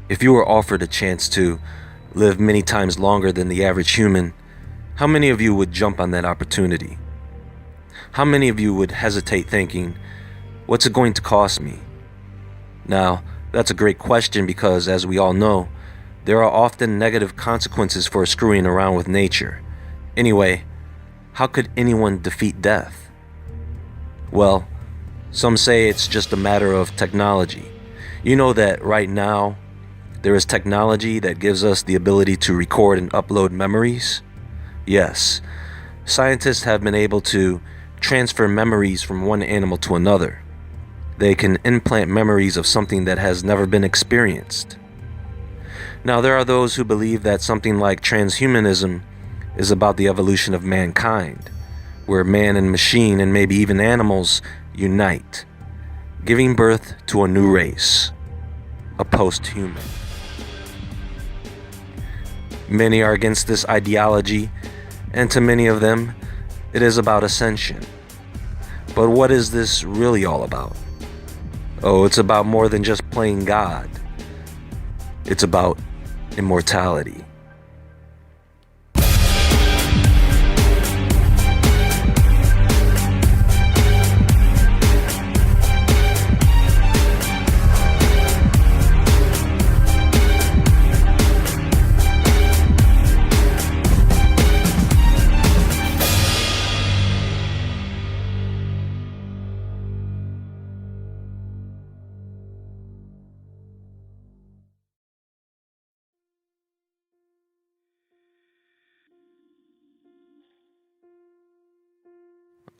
If you were offered a chance to live many times longer than the average human, how many of you would jump on that opportunity? How many of you would hesitate thinking, what's it going to cost me? Now, that's a great question because, as we all know, there are often negative consequences for screwing around with nature. Anyway, how could anyone defeat death? Well, some say it's just a matter of technology. You know that right now, there is technology that gives us the ability to record and upload memories? Yes, scientists have been able to transfer memories from one animal to another. They can implant memories of something that has never been experienced. Now, there are those who believe that something like transhumanism is about the evolution of mankind, where man and machine and maybe even animals unite, giving birth to a new race, a post-human. Many are against this ideology, and to many of them, it is about ascension. But what is this really all about? Oh, it's about more than just playing God. It's about immortality.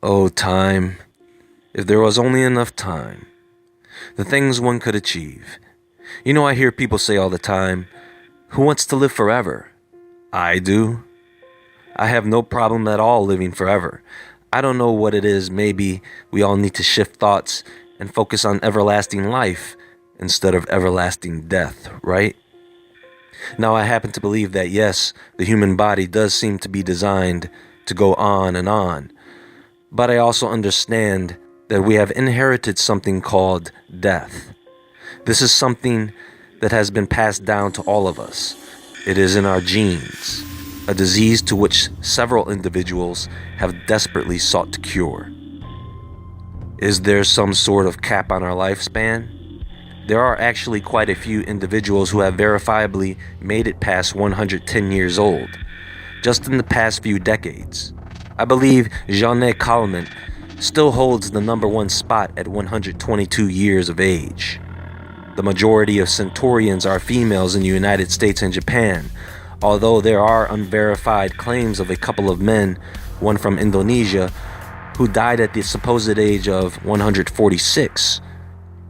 Oh, time. If there was only enough time. The things one could achieve. You know, I hear people say all the time, who wants to live forever? I do. I have no problem at all living forever. I don't know what it is. Maybe we all need to shift thoughts and focus on everlasting life instead of everlasting death, right? Now, I happen to believe that, yes, the human body does seem to be designed to go on and on. But I also understand that we have inherited something called death. This is something that has been passed down to all of us. It is in our genes, a disease to which several individuals have desperately sought to cure. Is there some sort of cap on our lifespan? There are actually quite a few individuals who have verifiably made it past 110 years old, just in the past few decades. I believe Jae Woodward still holds the #1 spot at 122 years of age. The majority of centurions are females in the United States and Japan, although there are unverified claims of a couple of men, one from Indonesia, who died at the supposed age of 146,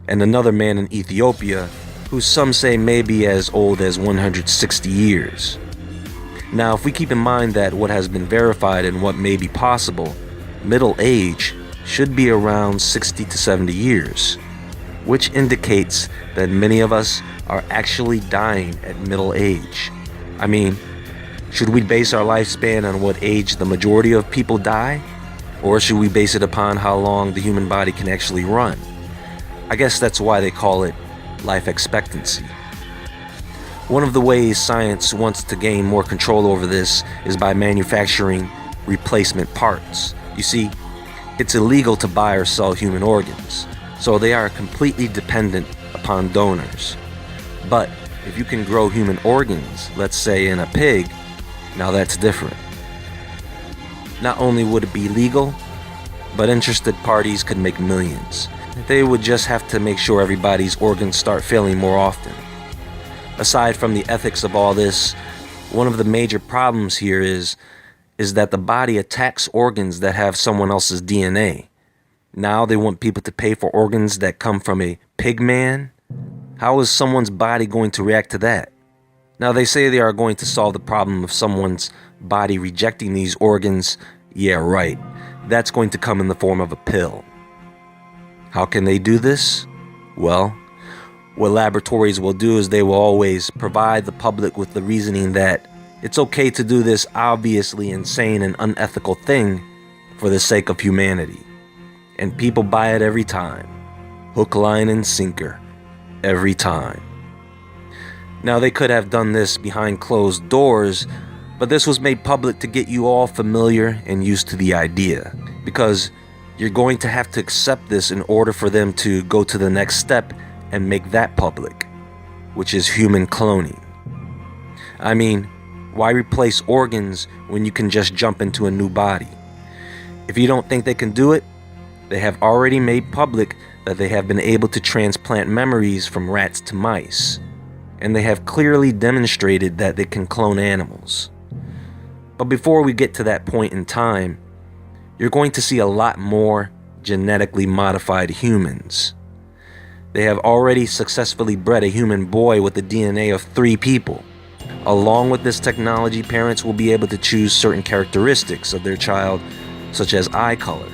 and another man in Ethiopia, who some say may be as old as 160 years. Now, if we keep in mind that what has been verified and what may be possible, middle age should be around 60 to 70 years, which indicates that many of us are actually dying at middle age. I mean, should we base our lifespan on what age the majority of people die? Or should we base it upon how long the human body can actually run? I guess that's why they call it life expectancy. One of the ways science wants to gain more control over this is by manufacturing replacement parts. You see, it's illegal to buy or sell human organs, so they are completely dependent upon donors. But if you can grow human organs, let's say in a pig, now that's different. Not only would it be legal, but interested parties could make millions. They would just have to make sure everybody's organs start failing more often. Aside from the ethics of all this, one of the major problems here is that the body attacks organs that have someone else's DNA. Now they want people to pay for organs that come from a pig man? How is someone's body going to react to that? Now they say they are going to solve the problem of someone's body rejecting these organs. Yeah, right. That's going to come in the form of a pill. How can they do this? Well, what laboratories will do is they will always provide the public with the reasoning that it's okay to do this obviously insane and unethical thing for the sake of humanity. And people buy it every time. Hook, line, and sinker. Every time. Now, they could have done this behind closed doors, but this was made public to get you all familiar and used to the idea, because you're going to have to accept this in order for them to go to the next step and make that public, which is human cloning. I mean, why replace organs when you can just jump into a new body? If you don't think they can do it, they have already made public that they have been able to transplant memories from rats to mice, and they have clearly demonstrated that they can clone animals. But before we get to that point in time, you're going to see a lot more genetically modified humans. They have already successfully bred a human boy with the DNA of 3 people. Along with this technology, parents will be able to choose certain characteristics of their child, such as eye color.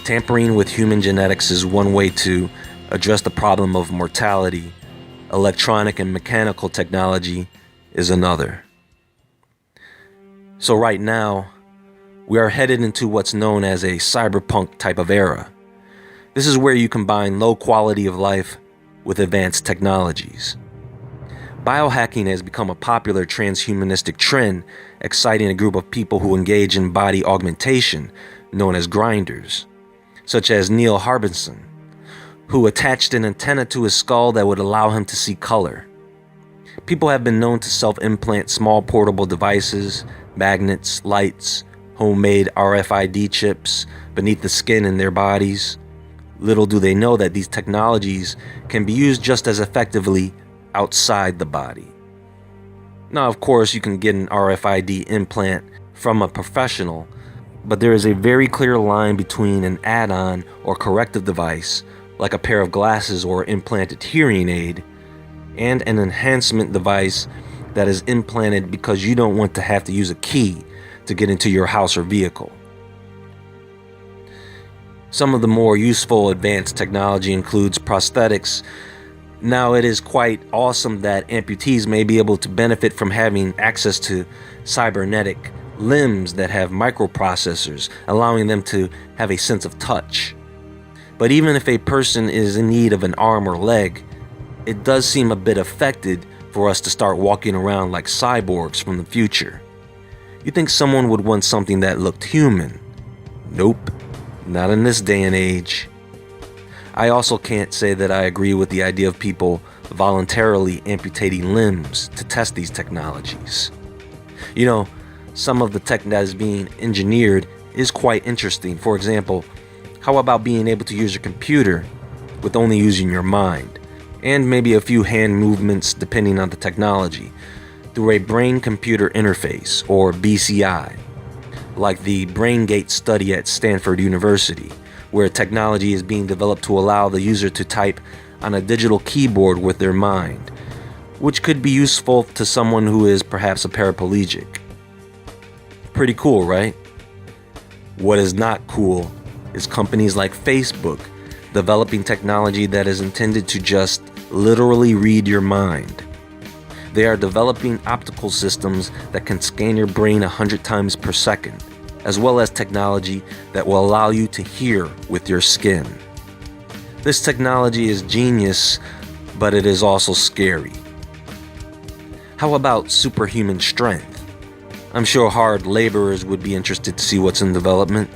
Tampering with human genetics is one way to address the problem of mortality. Electronic and mechanical technology is another. So right now, we are headed into what's known as a cyberpunk type of era. This is where you combine low quality of life with advanced technologies. Biohacking has become a popular transhumanistic trend, exciting a group of people who engage in body augmentation, known as grinders, such as Neil Harbinson, who attached an antenna to his skull that would allow him to see color. People have been known to self-implant small portable devices, magnets, lights, homemade RFID chips beneath the skin in their bodies. Little do they know that these technologies can be used just as effectively outside the body. Now, of course, you can get an RFID implant from a professional, but there is a very clear line between an add-on or corrective device, like a pair of glasses or implanted hearing aid, and an enhancement device that is implanted because you don't want to have to use a key to get into your house or vehicle. Some of the more useful advanced technology includes prosthetics. Now, it is quite awesome that amputees may be able to benefit from having access to cybernetic limbs that have microprocessors, allowing them to have a sense of touch. But even if a person is in need of an arm or leg, it does seem a bit affected for us to start walking around like cyborgs from the future. You think someone would want something that looked human? Nope, not in this day and age. I also can't say that I agree with the idea of people voluntarily amputating limbs to test these technologies. You know, some of the tech that is being engineered is quite interesting. For example, how about being able to use your computer with only using your mind, and maybe a few hand movements depending on the technology, through a brain-computer interface, or BCI, like the BrainGate study at Stanford University, where technology is being developed to allow the user to type on a digital keyboard with their mind, which could be useful to someone who is perhaps a paraplegic. Pretty cool, right? What is not cool is companies like Facebook developing technology that is intended to just literally read your mind. They are developing optical systems that can scan your brain 100 times per second, as well as technology that will allow you to hear with your skin. This technology is genius, but it is also scary. How about superhuman strength? I'm sure hard laborers would be interested to see what's in development.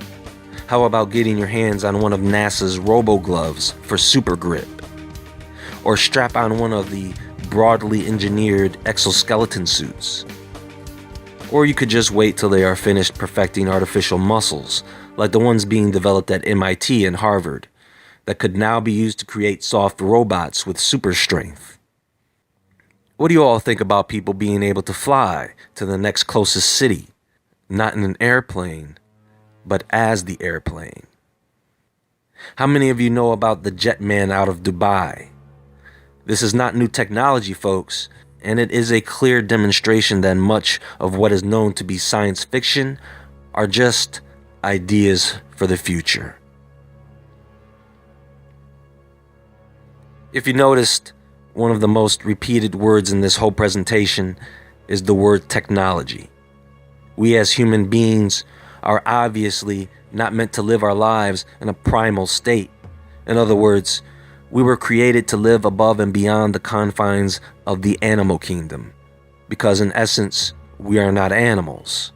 How about getting your hands on one of NASA's robo-gloves for super grip? Or strap on one of the broadly engineered exoskeleton suits? Or you could just wait till they are finished perfecting artificial muscles, like the ones being developed at MIT and Harvard, that could now be used to create soft robots with super strength. What do you all think about people being able to fly to the next closest city, not in an airplane, but as the airplane? How many of you know about the Jetman out of Dubai? This is not new technology, folks, and it is a clear demonstration that much of what is known to be science fiction are just ideas for the future. If you noticed, one of the most repeated words in this whole presentation is the word technology. We as human beings are obviously not meant to live our lives in a primal state. In other words, We were created to live above and beyond the confines of the animal kingdom, because in essence, we are not animals.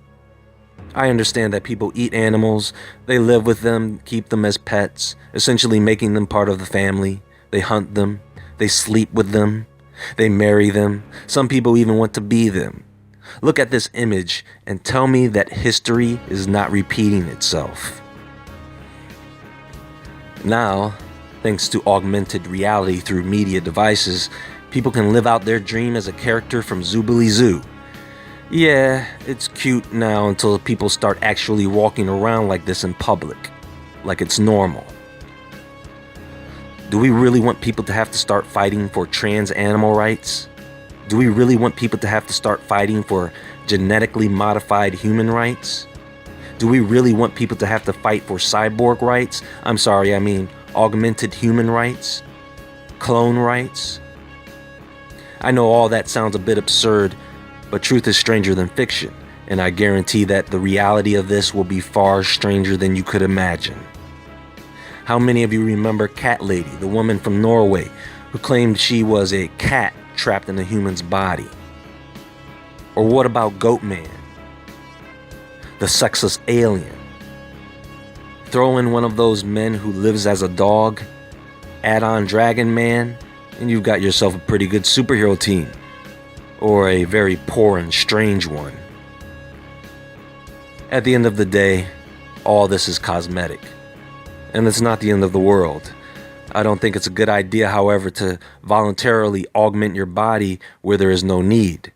I understand that people eat animals, they live with them, keep them as pets, essentially making them part of the family. They hunt them, they sleep with them, they marry them. Some people even want to be them. Look at this image and tell me that history is not repeating itself. Now, thanks to augmented reality through media devices, people can live out their dream as a character from Zoobilee Zoo. Yeah, it's cute now until people start actually walking around like this in public, like it's normal. Do we really want people to have to start fighting for trans animal rights? Do we really want people to have to start fighting for genetically modified human rights? Do we really want people to have to fight for cyborg rights? I mean augmented human rights? Clone rights? I know all that sounds a bit absurd, but truth is stranger than fiction, and I guarantee that the reality of this will be far stranger than you could imagine. How many of you remember Cat Lady, the woman from Norway, who claimed she was a cat trapped in a human's body? Or what about Goat Man, the sexless alien? Throw in one of those men who lives as a dog, add on Dragon Man, and you've got yourself a pretty good superhero team. Or a very poor and strange one. At the end of the day, all this is cosmetic. And it's not the end of the world. I don't think it's a good idea, however, to voluntarily augment your body where there is no need.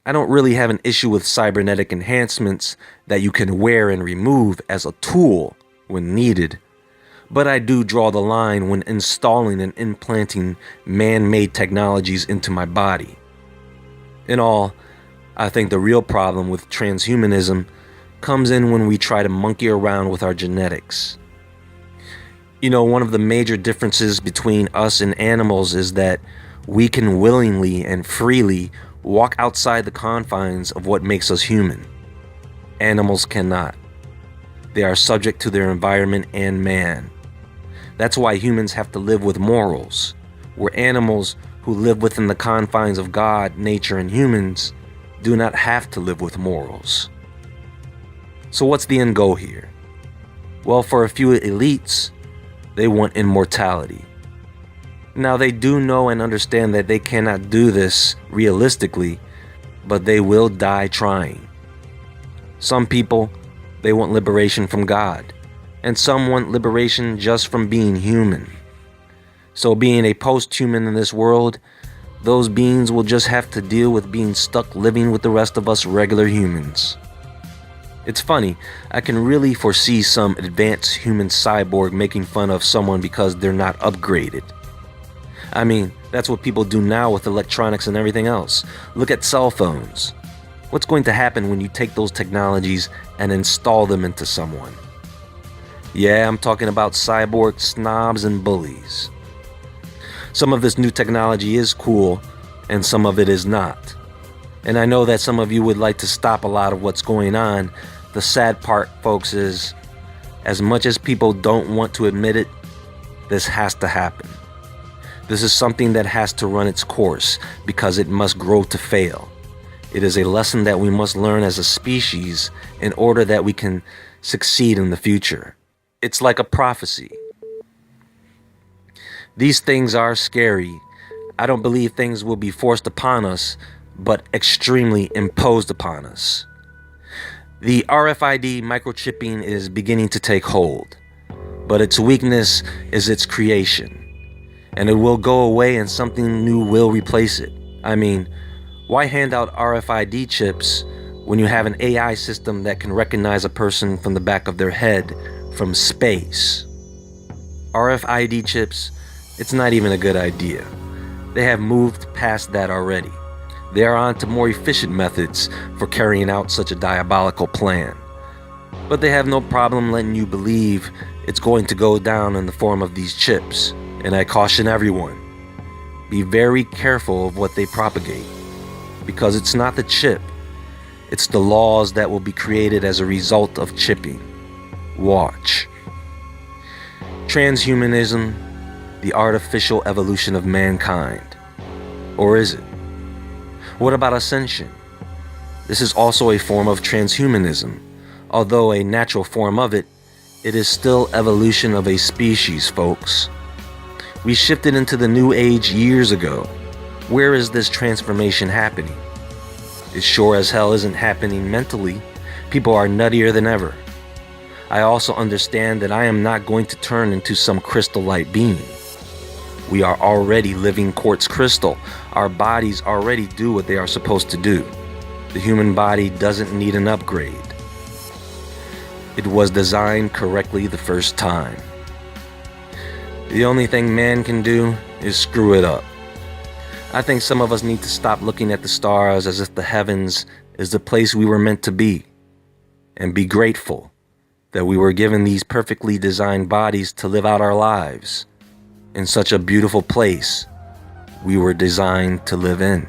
I don't really have an issue with cybernetic enhancements that you can wear and remove as a tool when needed. But I do draw the line when installing and implanting man-made technologies into my body. In all, I think the real problem with transhumanism comes in when we try to monkey around with our genetics. You know, one of the major differences between us and animals is that we can willingly and freely walk outside the confines of what makes us human. Animals cannot. They are subject to their environment and man. That's why humans have to live with morals, where animals who live within the confines of God, nature, and humans do not have to live with morals. So what's the end goal here? Well, for a few elites, they want immortality. Now, they do know and understand that they cannot do this realistically, but they will die trying. Some people, they want liberation from God, and some want liberation just from being human. So being a post-human in this world, those beings will just have to deal with being stuck living with the rest of us regular humans. It's funny, I can really foresee some advanced human cyborg making fun of someone because they're not upgraded. I mean, that's what people do now with electronics and everything else. Look at cell phones. What's going to happen when you take those technologies and install them into someone? Yeah, I'm talking about cyborg snobs and bullies. Some of this new technology is cool, and some of it is not. And I know that some of you would like to stop a lot of what's going on. The sad part, folks, is as much as people don't want to admit it, this has to happen. This is something that has to run its course because it must grow to fail. It is a lesson that we must learn as a species in order that we can succeed in the future. It's like a prophecy. These things are scary. I don't believe things will be forced upon us, but extremely imposed upon us. The RFID microchipping is beginning to take hold, but its weakness is its creation, and it will go away and something new will replace it. I mean, why hand out RFID chips when you have an AI system that can recognize a person from the back of their head from space? RFID chips, it's not even a good idea. They have moved past that already. They are on to more efficient methods for carrying out such a diabolical plan. But they have no problem letting you believe it's going to go down in the form of these chips. And I caution everyone, be very careful of what they propagate. Because it's not the chip, it's the laws that will be created as a result of chipping. Watch. Transhumanism, the artificial evolution of mankind? Or is it? What about ascension? This is also a form of transhumanism. Although a natural form of it, it is still evolution of a species, folks. We shifted into the new age years ago. Where is this transformation happening? It sure as hell isn't happening mentally. People are nuttier than ever. I also understand that I am not going to turn into some crystal light being. We are already living quartz crystal. Our bodies already do what they are supposed to do. The human body doesn't need an upgrade. It was designed correctly the first time. The only thing man can do is screw it up. I think some of us need to stop looking at the stars as if the heavens is the place we were meant to be, and be grateful that we were given these perfectly designed bodies to live out our lives in such a beautiful place we were designed to live in.